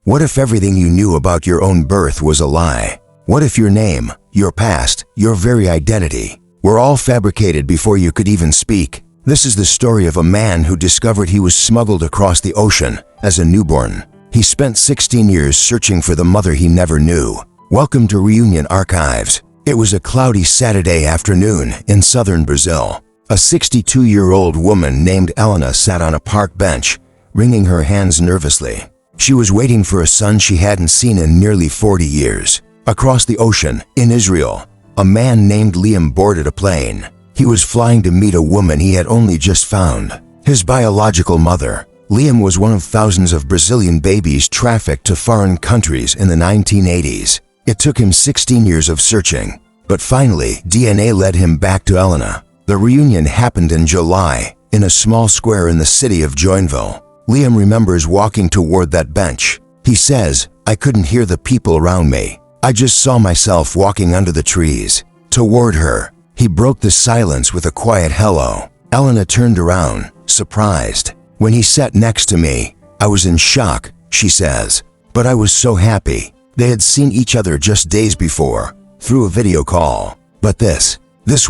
What if everything you knew about your own birth was a lie? What if your name, your past, your very identity were all fabricated before you could even speak? This is the story of a man who discovered he was smuggled across the ocean as a newborn. He spent 16 years searching for the mother he never knew. Welcome to Reunion Archives. It was a cloudy Saturday afternoon in southern Brazil. A 62-year-old woman named Elena sat on a park bench, wringing her hands nervously. She was waiting for a son she hadn't seen in nearly 40 years. Across the ocean, in Israel, a man named Liam boarded a plane. He was flying to meet a woman he had only just found, his biological mother. Liam was one of thousands of Brazilian babies trafficked to foreign countries in the 1980s. It took him 16 years of searching, but finally DNA led him back to Elena. The reunion happened in July, in a small square in the city of Joinville. Liam remembers walking toward that bench. He says, "I couldn't hear the people around me. I just saw myself walking under the trees toward her." He broke the silence with a quiet hello. Elena turned around, surprised. "When he sat next to me, I was in shock," she says. "But I was so happy." They had seen each other just days before, through a video call. But this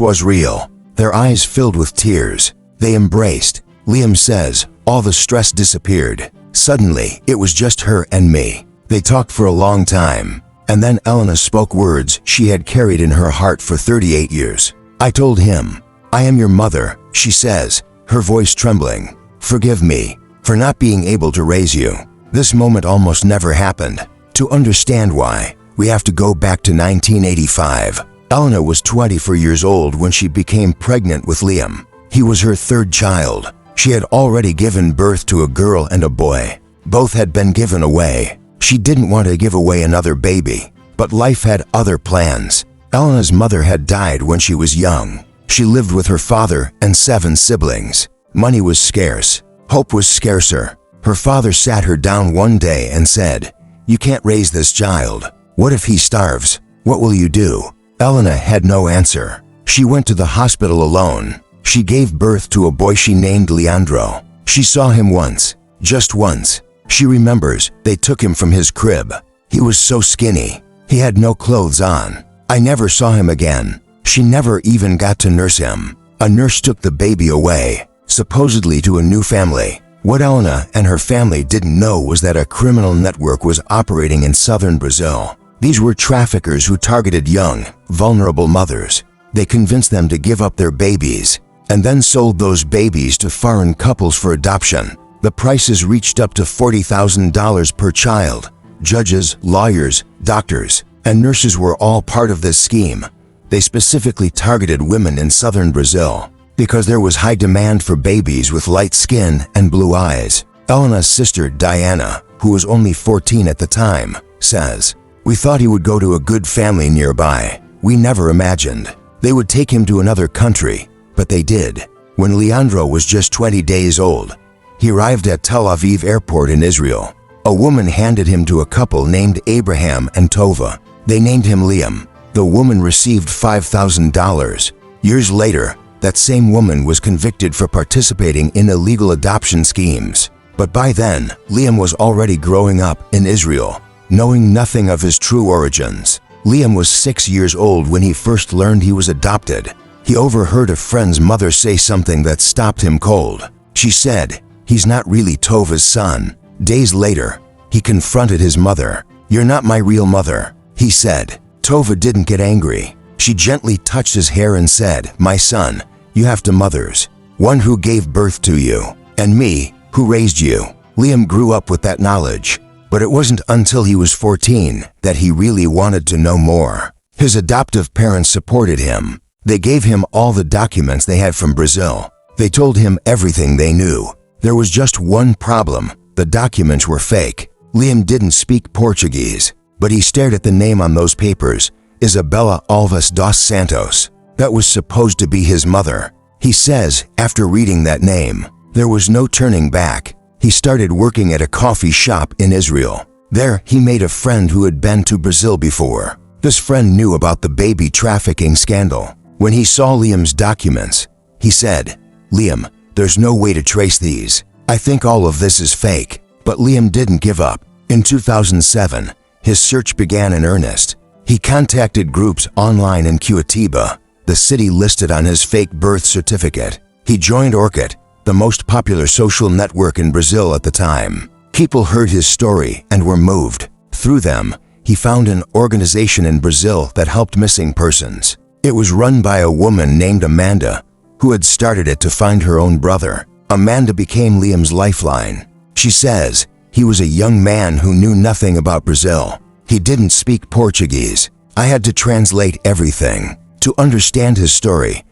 was real. Their eyes filled with tears. They embraced. Liam says, "All the stress disappeared. Suddenly, it was just her and me." They talked for a long time, and then Elena spoke words she had carried in her heart for 38 years. "I told him, 'I am your mother,'" she says, her voice trembling. "Forgive me for not being able to raise you." This moment almost never happened. To understand why, we have to go back to 1985. Elena was 24 years old when she became pregnant with Liam. He was her third child. She had already given birth to a girl and a boy. Both had been given away. She didn't want to give away another baby, but life had other plans. Elena's mother had died when she was young. She lived with her father and 7 siblings. Money was scarce. Hope was scarcer. Her father sat her down one day and said, "You can't raise this child. What if he starves? What will you do?" Elena had no answer. She went to the hospital alone. She gave birth to a boy she named Leandro. She saw him once, just once. She remembers they took him from his crib. He was so skinny. He had no clothes on. "I never saw him again." She never even got to nurse him. A nurse took the baby away, supposedly to a new family. What Elena and her family didn't know was that a criminal network was operating in southern Brazil. These were traffickers who targeted young, vulnerable mothers. They convinced them to give up their babies, and then sold those babies to foreign couples for adoption. The prices reached up to $40,000 per child. Judges, lawyers, doctors, and nurses were all part of this scheme. They specifically targeted women in southern Brazil because there was high demand for babies with light skin and blue eyes. Elena's sister, Diana, who was only 14 at the time, says, "We thought he would go to a good family nearby. We never imagined they would take him to another country, but they did." When Leandro was just 20 days old, he arrived at Tel Aviv airport in Israel. A woman handed him to a couple named Abraham and Tova. They named him Liam. The woman received $5,000. Years later, that same woman was convicted for participating in illegal adoption schemes. But by then, Liam was already growing up in Israel, knowing nothing of his true origins. Liam was 6 years old when he first learned he was adopted. He overheard a friend's mother say something that stopped him cold. She said, "He's not really Tova's son." Days later, he confronted his mother. "You're not my real mother," he said. Tova didn't get angry. She gently touched his hair and said, "My son, you have two mothers, one who gave birth to you, and me, who raised you." Liam grew up with that knowledge, but it wasn't until he was 14 that he really wanted to know more. His adoptive parents supported him. They gave him all the documents they had from Brazil. They told him everything they knew. There was just one problem: the documents were fake. Liam didn't speak Portuguese, but he stared at the name on those papers, Isabella Alves dos Santos. That was supposed to be his mother. He says, after reading that name, there was no turning back. He started working at a coffee shop in Israel. There, he made a friend who had been to Brazil before. This friend knew about the baby trafficking scandal. When he saw Liam's documents, he said, "Liam, there's no way to trace these. I think all of this is fake." But Liam didn't give up. In 2007, his search began in earnest. He contacted groups online in Curitiba, the city listed on his fake birth certificate. He joined Orkut, the most popular social network in Brazil at the time. People heard his story and were moved. Through them, he found an organization in Brazil that helped missing persons. It was run by a woman named Amanda, who had started it to find her own brother. Amanda became Liam's lifeline. She says, he was a young man who knew nothing about Brazil. He didn't speak Portuguese. I had to translate everything. To understand his story,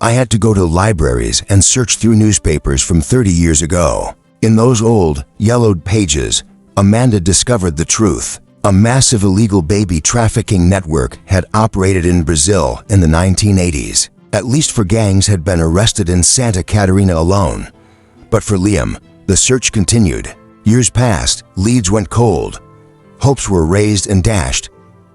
I had to go to libraries and search through newspapers from 30 years ago. In those old, yellowed pages, Amanda discovered the truth. A massive illegal baby trafficking network had operated in Brazil in the 1980s. At least 4 gangs had been arrested in Santa Catarina alone. But for Liam, the search continued. Years passed, leads went cold. Hopes were raised and dashed.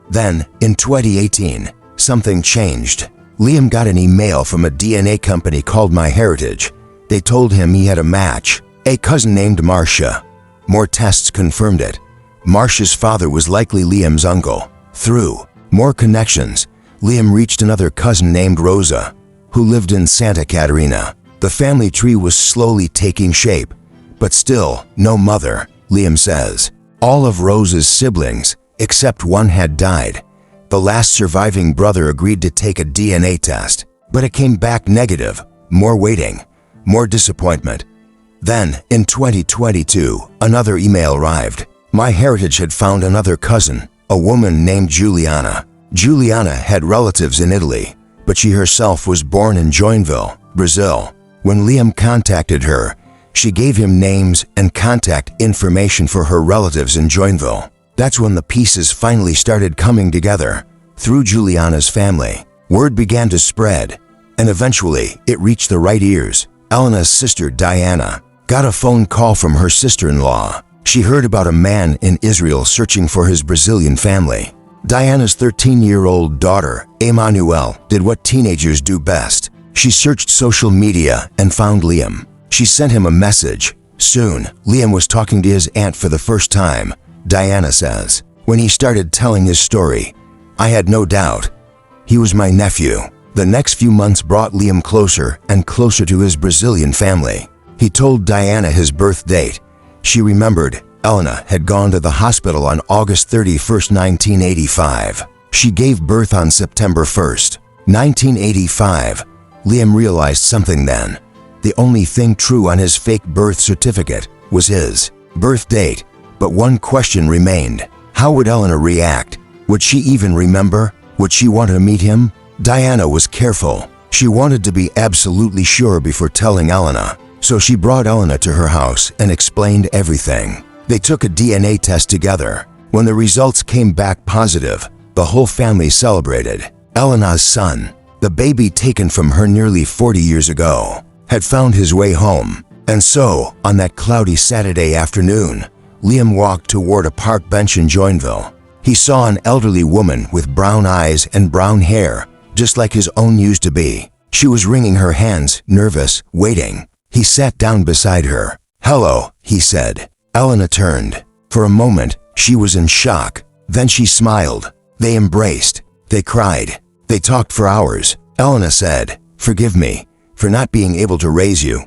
Then, in 2018, something changed. Liam got an email from a DNA company called MyHeritage. They told him he had a match, a cousin named Marcia. More tests confirmed it. Marcia's father was likely Liam's uncle. Through more connections, Liam reached another cousin named Rosa, who lived in Santa Catarina. The family tree was slowly taking shape, but still no mother, Liam says. All of Rosa's siblings, except one, had died. The last surviving brother agreed to take a DNA test, but it came back negative. More waiting, more disappointment. Then, in 2022, another email arrived. MyHeritage had found another cousin, a woman named Juliana. Juliana had relatives in Italy, but she herself was born in Joinville, Brazil. When Liam contacted her, she gave him names and contact information for her relatives in Joinville. That's when the pieces finally started coming together. Through Juliana's family, word began to spread, and eventually it reached the right ears. Elena's sister Diana got a phone call from her sister-in-law. She heard about a man in Israel searching for his Brazilian family. Diana's 13-year-old daughter, Emanuelle, did what teenagers do best. She searched social media and found Liam. She sent him a message. Soon, Liam was talking to his aunt for the first time. Diana says, when he started telling his story, I had no doubt. He was my nephew. The next few months brought Liam closer and closer to his Brazilian family. He told Diana his birth date. She remembered Elena had gone to the hospital on August 31, 1985. She gave birth on September 1, 1985. Liam realized something then. The only thing true on his fake birth certificate was his birth date. But one question remained. How would Elena react? Would she even remember? Would she want to meet him? Diana was careful. She wanted to be absolutely sure before telling Elena. So she brought Elena to her house and explained everything. They took a DNA test together. When the results came back positive, the whole family celebrated. Elena's son, the baby taken from her nearly 40 years ago, had found his way home. And so, on that cloudy Saturday afternoon, Liam walked toward a park bench in Joinville. He saw an elderly woman with brown eyes and brown hair, just like his own used to be. She was wringing her hands, nervous, waiting. He sat down beside her. "Hello," he said. Elena turned. For a moment, she was in shock. Then she smiled. They embraced. They cried. They talked for hours. Elena said, "Forgive me for not being able to raise you."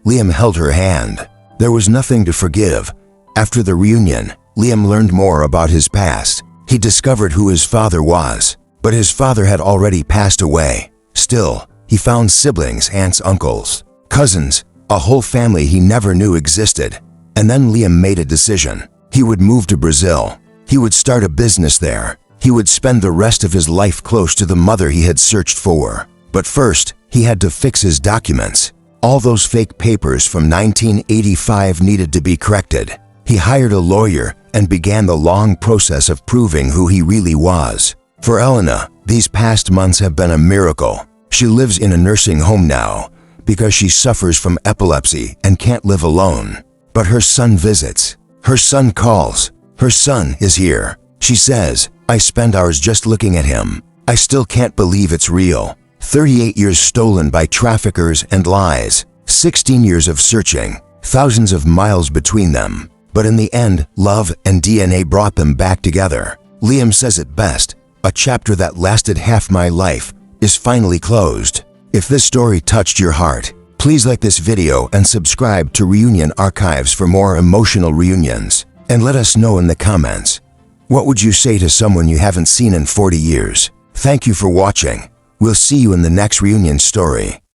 Liam held her hand. There was nothing to forgive. After the reunion, Liam learned more about his past. He discovered who his father was, but his father had already passed away. Still, he found siblings, aunts, uncles, cousins, a whole family he never knew existed. And then Liam made a decision. He would move to Brazil. He would start a business there. He would spend the rest of his life close to the mother he had searched for. But first, he had to fix his documents. All those fake papers from 1985 needed to be corrected. He hired a lawyer and began the long process of proving who he really was. For Elena, these past months have been a miracle. She lives in a nursing home now because she suffers from epilepsy and can't live alone. But her son visits. Her son calls. Her son is here. She says, "I spend hours just looking at him. I still can't believe it's real." 38 years stolen by traffickers and lies. 16 years of searching. Thousands of miles between them. But in the end, love and DNA brought them back together. Liam says it best, "A chapter that lasted half my life is finally closed." If this story touched your heart, please like this video and subscribe to Reunion Archives for more emotional reunions. And let us know in the comments, what would you say to someone you haven't seen in 40 years? Thank you for watching. We'll see you in the next reunion story.